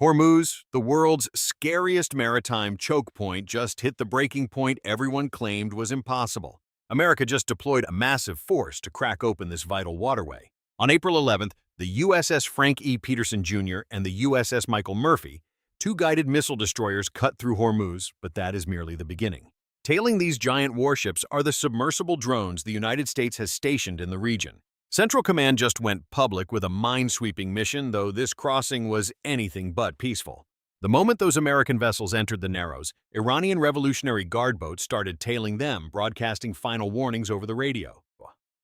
Hormuz, the world's scariest maritime choke point, just hit the breaking point everyone claimed was impossible. America just deployed a massive force to crack open this vital waterway. On April 11th, the USS Frank E. Peterson Jr. and the USS Michael Murphy, two guided missile destroyers, cut through Hormuz, but that is merely the beginning. Tailing these giant warships are the submersible drones the United States has stationed in the region. Central Command just went public with a minesweeping mission, though this crossing was anything but peaceful. The moment those American vessels entered the Narrows, Iranian Revolutionary Guard boats started tailing them, broadcasting final warnings over the radio.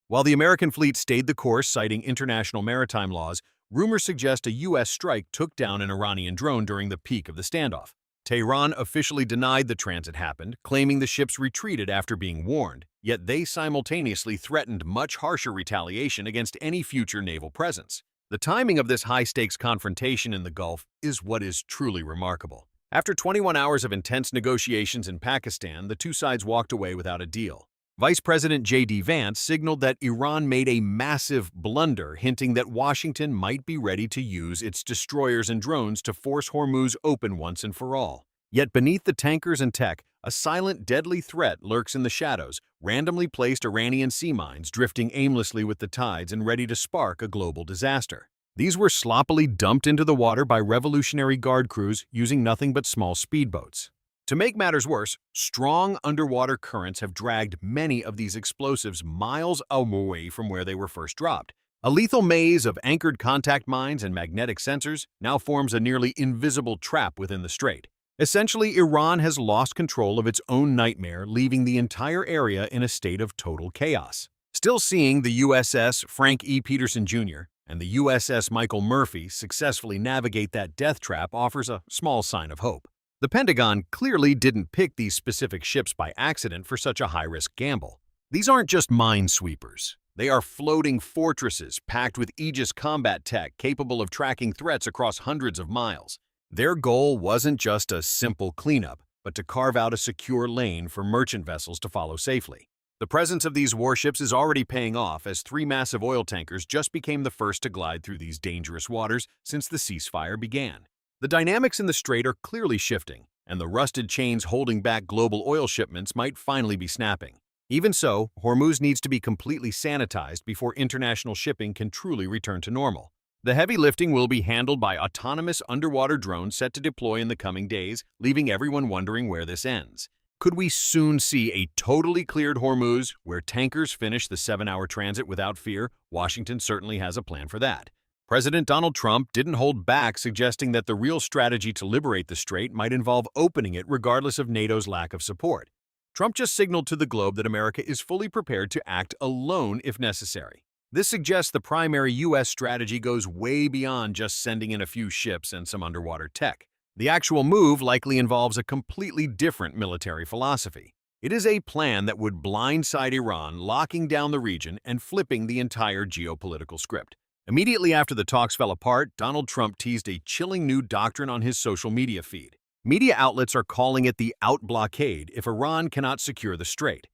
While the American fleet stayed the course, citing international maritime laws, rumors suggest a U.S. strike took down an Iranian drone during the peak of the standoff. Tehran officially denied the transit happened, claiming the ships retreated after being warned, yet they simultaneously threatened much harsher retaliation against any future naval presence. The timing of this high-stakes confrontation in the Gulf is what is truly remarkable. After 21 hours of intense negotiations in Pakistan, the two sides walked away without a deal. Vice President J.D. Vance signaled that Iran made a massive blunder, hinting that Washington might be ready to use its destroyers and drones to force Hormuz open once and for all. Yet beneath the tankers and tech, a silent, deadly threat lurks in the shadows, randomly placed Iranian sea mines drifting aimlessly with the tides and ready to spark a global disaster. These were sloppily dumped into the water by Revolutionary Guard crews using nothing but small speedboats. To make matters worse, strong underwater currents have dragged many of these explosives miles away from where they were first dropped. A lethal maze of anchored contact mines and magnetic sensors now forms a nearly invisible trap within the strait. Essentially, Iran has lost control of its own nightmare, leaving the entire area in a state of total chaos. Still, seeing the USS Frank E. Peterson Jr. and the USS Michael Murphy successfully navigate that death trap offers a small sign of hope. The Pentagon clearly didn't pick these specific ships by accident for such a high-risk gamble. These aren't just minesweepers. They are floating fortresses packed with Aegis combat tech capable of tracking threats across hundreds of miles. Their goal wasn't just a simple cleanup, but to carve out a secure lane for merchant vessels to follow safely. The presence of these warships is already paying off, as three massive oil tankers just became the first to glide through these dangerous waters since the ceasefire began. The dynamics in the strait are clearly shifting, and the rusted chains holding back global oil shipments might finally be snapping. Even so, Hormuz needs to be completely sanitized before international shipping can truly return to normal. The heavy lifting will be handled by autonomous underwater drones set to deploy in the coming days, leaving everyone wondering where this ends. Could we soon see a totally cleared Hormuz, where tankers finish the 7-hour transit without fear? Washington certainly has a plan for that. President Donald Trump didn't hold back, suggesting that the real strategy to liberate the strait might involve opening it regardless of NATO's lack of support. Trump just signaled to the globe that America is fully prepared to act alone if necessary. This suggests the primary U.S. strategy goes way beyond just sending in a few ships and some underwater tech. The actual move likely involves a completely different military philosophy. It is a plan that would blindside Iran, locking down the region and flipping the entire geopolitical script. Immediately after the talks fell apart, Donald Trump teased a chilling new doctrine on his social media feed. Media outlets are calling it the out blockade if Iran cannot secure the strait.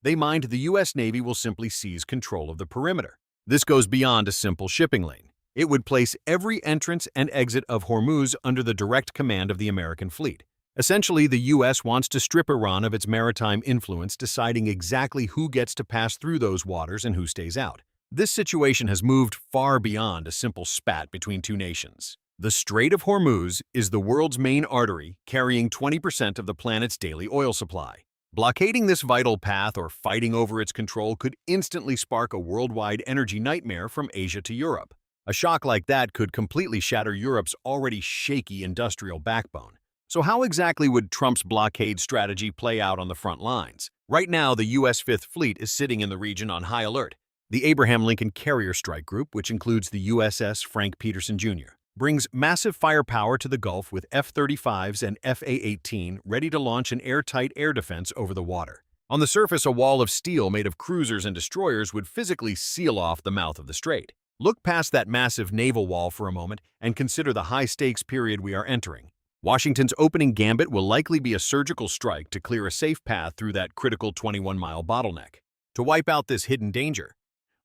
They mind the U.S. Navy will simply seize control of the perimeter. This goes beyond a simple shipping lane. It would place every entrance and exit of Hormuz under the direct command of the American fleet. Essentially, the U.S. wants to strip Iran of its maritime influence, deciding exactly who gets to pass through those waters and who stays out. This situation has moved far beyond a simple spat between two nations. The Strait of Hormuz is the world's main artery, carrying 20% of the planet's daily oil supply. Blockading this vital path or fighting over its control could instantly spark a worldwide energy nightmare from Asia to Europe. A shock like that could completely shatter Europe's already shaky industrial backbone. So how exactly would Trump's blockade strategy play out on the front lines? Right now, the U.S. Fifth Fleet is sitting in the region on high alert. The Abraham Lincoln Carrier Strike Group, which includes the USS Frank Peterson Jr., brings massive firepower to the Gulf with F-35s and F-A-18 ready to launch an airtight air defense over the water. On the surface, a wall of steel made of cruisers and destroyers would physically seal off the mouth of the strait. Look past that massive naval wall for a moment and consider the high-stakes period we are entering. Washington's opening gambit will likely be a surgical strike to clear a safe path through that critical 21-mile bottleneck. To wipe out this hidden danger,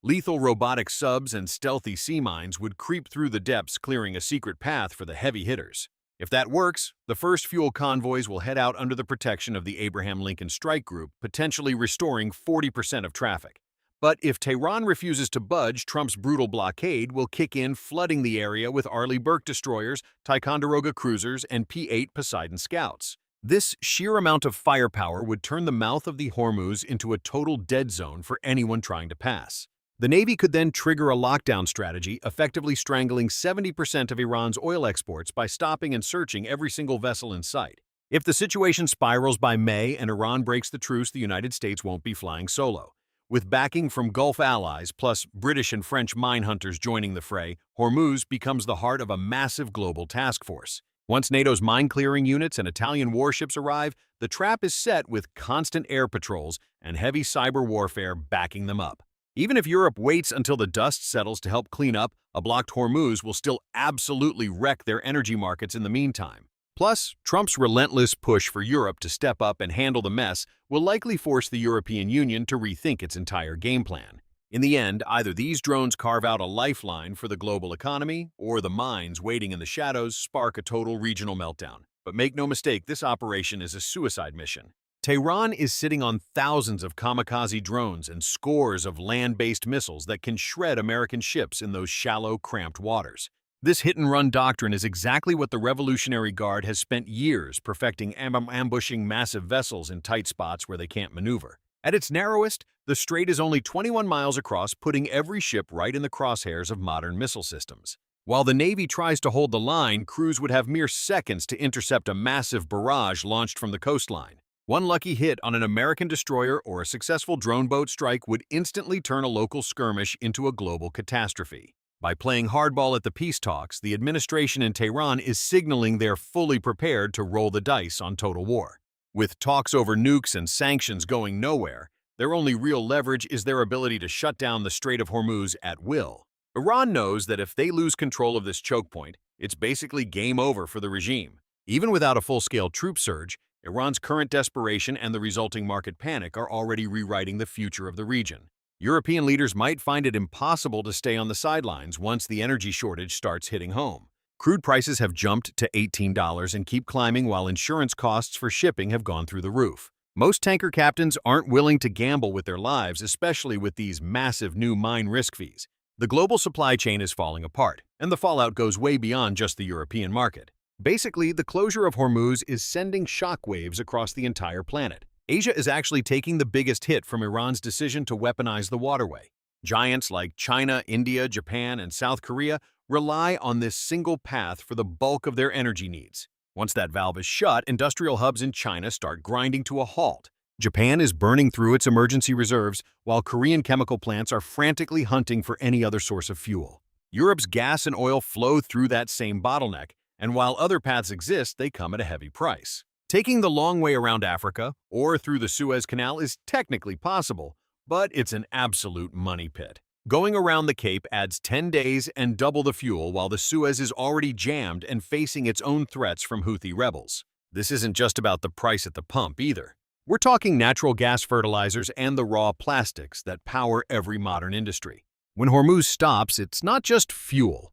Lethal robotic subs and stealthy sea mines would creep through the depths, clearing a secret path for the heavy hitters. If that works, the first fuel convoys will head out under the protection of the Abraham Lincoln Strike Group, potentially restoring 40% of traffic. But if Tehran refuses to budge, Trump's brutal blockade will kick in, flooding the area with Arleigh Burke destroyers, Ticonderoga cruisers, and P-8 Poseidon scouts. This sheer amount of firepower would turn the mouth of the Hormuz into a total dead zone for anyone trying to pass. The Navy could then trigger a lockdown strategy, effectively strangling 70% of Iran's oil exports by stopping and searching every single vessel in sight. If the situation spirals by May and Iran breaks the truce, the United States won't be flying solo. With backing from Gulf allies, plus British and French mine hunters joining the fray, Hormuz becomes the heart of a massive global task force. Once NATO's mine-clearing units and Italian warships arrive, the trap is set with constant air patrols and heavy cyber warfare backing them up. Even if Europe waits until the dust settles to help clean up, a blocked Hormuz will still absolutely wreck their energy markets in the meantime. Plus, Trump's relentless push for Europe to step up and handle the mess will likely force the European Union to rethink its entire game plan. In the end, either these drones carve out a lifeline for the global economy, or the mines waiting in the shadows spark a total regional meltdown. But make no mistake, this operation is a suicide mission. Tehran is sitting on thousands of kamikaze drones and scores of land-based missiles that can shred American ships in those shallow, cramped waters. This hit-and-run doctrine is exactly what the Revolutionary Guard has spent years perfecting, ambushing massive vessels in tight spots where they can't maneuver. At its narrowest, the strait is only 21 miles across, putting every ship right in the crosshairs of modern missile systems. While the Navy tries to hold the line, crews would have mere seconds to intercept a massive barrage launched from the coastline. One lucky hit on an American destroyer or a successful drone boat strike would instantly turn a local skirmish into a global catastrophe. By playing hardball at the peace talks, the administration in Tehran is signaling they're fully prepared to roll the dice on total war. With talks over nukes and sanctions going nowhere, their only real leverage is their ability to shut down the Strait of Hormuz at will. Iran knows that if they lose control of this choke point, it's basically game over for the regime. Even without a full-scale troop surge, Iran's current desperation and the resulting market panic are already rewriting the future of the region. European leaders might find it impossible to stay on the sidelines once the energy shortage starts hitting home. Crude prices have jumped to $18 and keep climbing, while insurance costs for shipping have gone through the roof. Most tanker captains aren't willing to gamble with their lives, especially with these massive new mine risk fees. The global supply chain is falling apart, and the fallout goes way beyond just the European market. Basically, the closure of Hormuz is sending shockwaves across the entire planet. Asia is actually taking the biggest hit from Iran's decision to weaponize the waterway. Giants like China, India, Japan, and South Korea rely on this single path for the bulk of their energy needs. Once that valve is shut, industrial hubs in China start grinding to a halt. Japan is burning through its emergency reserves, while Korean chemical plants are frantically hunting for any other source of fuel. Europe's gas and oil flow through that same bottleneck, and while other paths exist, they come at a heavy price. Taking the long way around Africa or through the Suez Canal is technically possible, but it's an absolute money pit. Going around the Cape adds 10 days and double the fuel, while the Suez is already jammed and facing its own threats from Houthi rebels. This isn't just about the price at the pump either. We're talking natural gas fertilizers and the raw plastics that power every modern industry. When Hormuz stops, it's not just fuel.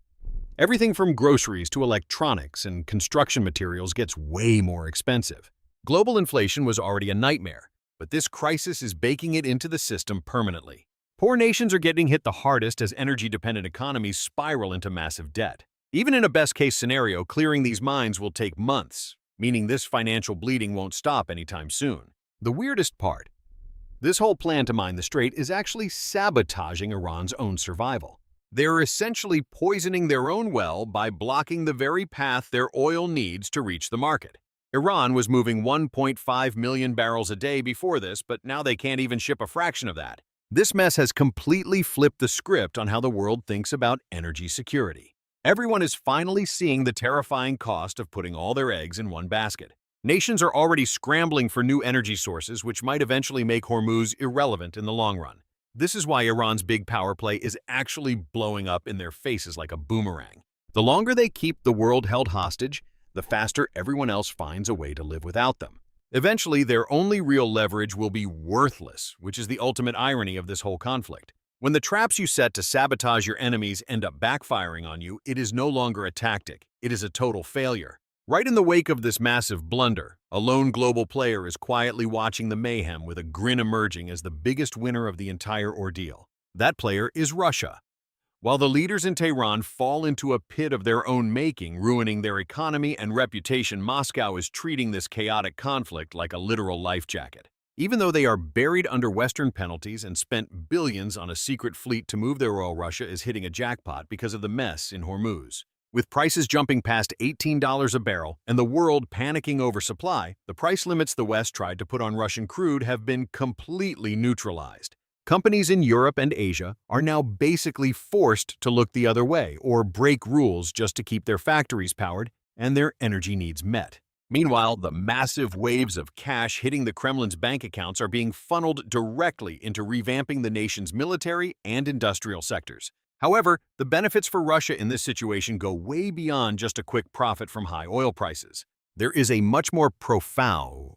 Everything from groceries to electronics and construction materials gets way more expensive. Global inflation was already a nightmare, but this crisis is baking it into the system permanently. Poor nations are getting hit the hardest as energy-dependent economies spiral into massive debt. Even in a best-case scenario, clearing these mines will take months, meaning this financial bleeding won't stop anytime soon. The weirdest part: this whole plan to mine the strait is actually sabotaging Iran's own survival. They're essentially poisoning their own well by blocking the very path their oil needs to reach the market. Iran was moving 1.5 million barrels a day before this, but now they can't even ship a fraction of that. This mess has completely flipped the script on how the world thinks about energy security. Everyone is finally seeing the terrifying cost of putting all their eggs in one basket. Nations are already scrambling for new energy sources, which might eventually make Hormuz irrelevant in the long run. This is why Iran's big power play is actually blowing up in their faces like a boomerang. The longer they keep the world held hostage, the faster everyone else finds a way to live without them. Eventually, their only real leverage will be worthless, which is the ultimate irony of this whole conflict. When the traps you set to sabotage your enemies end up backfiring on you, it is no longer a tactic, it is a total failure. Right in the wake of this massive blunder, a lone global player is quietly watching the mayhem with a grin emerging as the biggest winner of the entire ordeal. That player is Russia. While the leaders in Tehran fall into a pit of their own making, ruining their economy and reputation, Moscow is treating this chaotic conflict like a literal life jacket. Even though they are buried under Western penalties and spent billions on a secret fleet to move their oil, Russia is hitting a jackpot because of the mess in Hormuz. With prices jumping past $18 a barrel and the world panicking over supply, the price limits the West tried to put on Russian crude have been completely neutralized. Companies in Europe and Asia are now basically forced to look the other way or break rules just to keep their factories powered and their energy needs met. Meanwhile, the massive waves of cash hitting the Kremlin's bank accounts are being funneled directly into revamping the nation's military and industrial sectors. However, the benefits for Russia in this situation go way beyond just a quick profit from high oil prices. There is a much more profound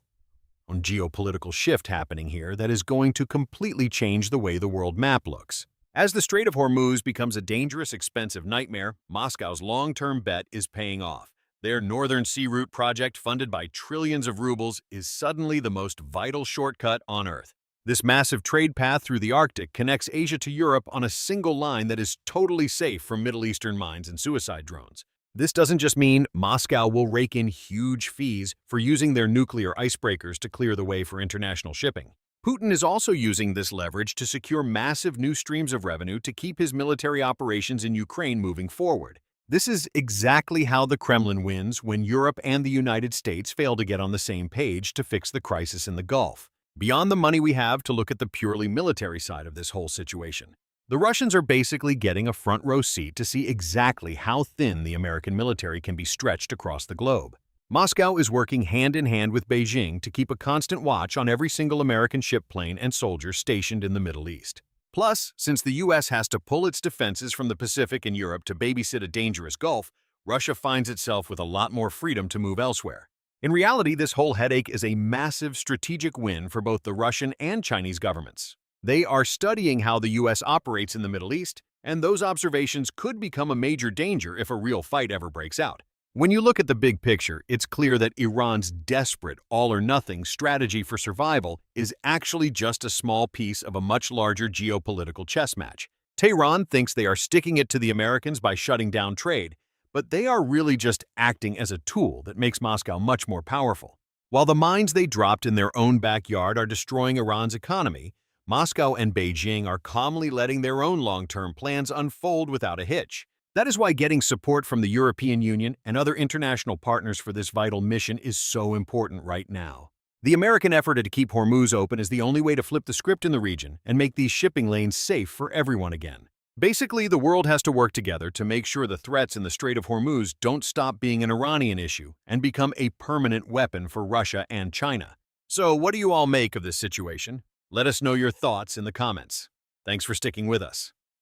geopolitical shift happening here that is going to completely change the way the world map looks. As the Strait of Hormuz becomes a dangerous, expensive nightmare, Moscow's long-term bet is paying off. Their Northern Sea Route project, funded by trillions of rubles, is suddenly the most vital shortcut on Earth. This massive trade path through the Arctic connects Asia to Europe on a single line that is totally safe from Middle Eastern mines and suicide drones. This doesn't just mean Moscow will rake in huge fees for using their nuclear icebreakers to clear the way for international shipping. Putin is also using this leverage to secure massive new streams of revenue to keep his military operations in Ukraine moving forward. This is exactly how the Kremlin wins when Europe and the United States fail to get on the same page to fix the crisis in the Gulf. Beyond the money we have to look at the purely military side of this whole situation, the Russians are basically getting a front-row seat to see exactly how thin the American military can be stretched across the globe. Moscow is working hand-in-hand with Beijing to keep a constant watch on every single American ship, plane, and soldier stationed in the Middle East. Plus, since the U.S. has to pull its defenses from the Pacific and Europe to babysit a dangerous Gulf, Russia finds itself with a lot more freedom to move elsewhere. In reality, this whole headache is a massive strategic win for both the Russian and Chinese governments. They are studying how the U.S. operates in the Middle East, and those observations could become a major danger if a real fight ever breaks out. When you look at the big picture, it's clear that Iran's desperate all-or-nothing strategy for survival is actually just a small piece of a much larger geopolitical chess match. Tehran thinks they are sticking it to the Americans by shutting down trade, but they are really just acting as a tool that makes Moscow much more powerful. While the mines they dropped in their own backyard are destroying Iran's economy, Moscow and Beijing are calmly letting their own long-term plans unfold without a hitch. That is why getting support from the European Union and other international partners for this vital mission is so important right now. The American effort to keep Hormuz open is the only way to flip the script in the region and make these shipping lanes safe for everyone again. Basically, the world has to work together to make sure the threats in the Strait of Hormuz don't stop being an Iranian issue and become a permanent weapon for Russia and China. So, what do you all make of this situation? Let us know your thoughts in the comments. Thanks for sticking with us.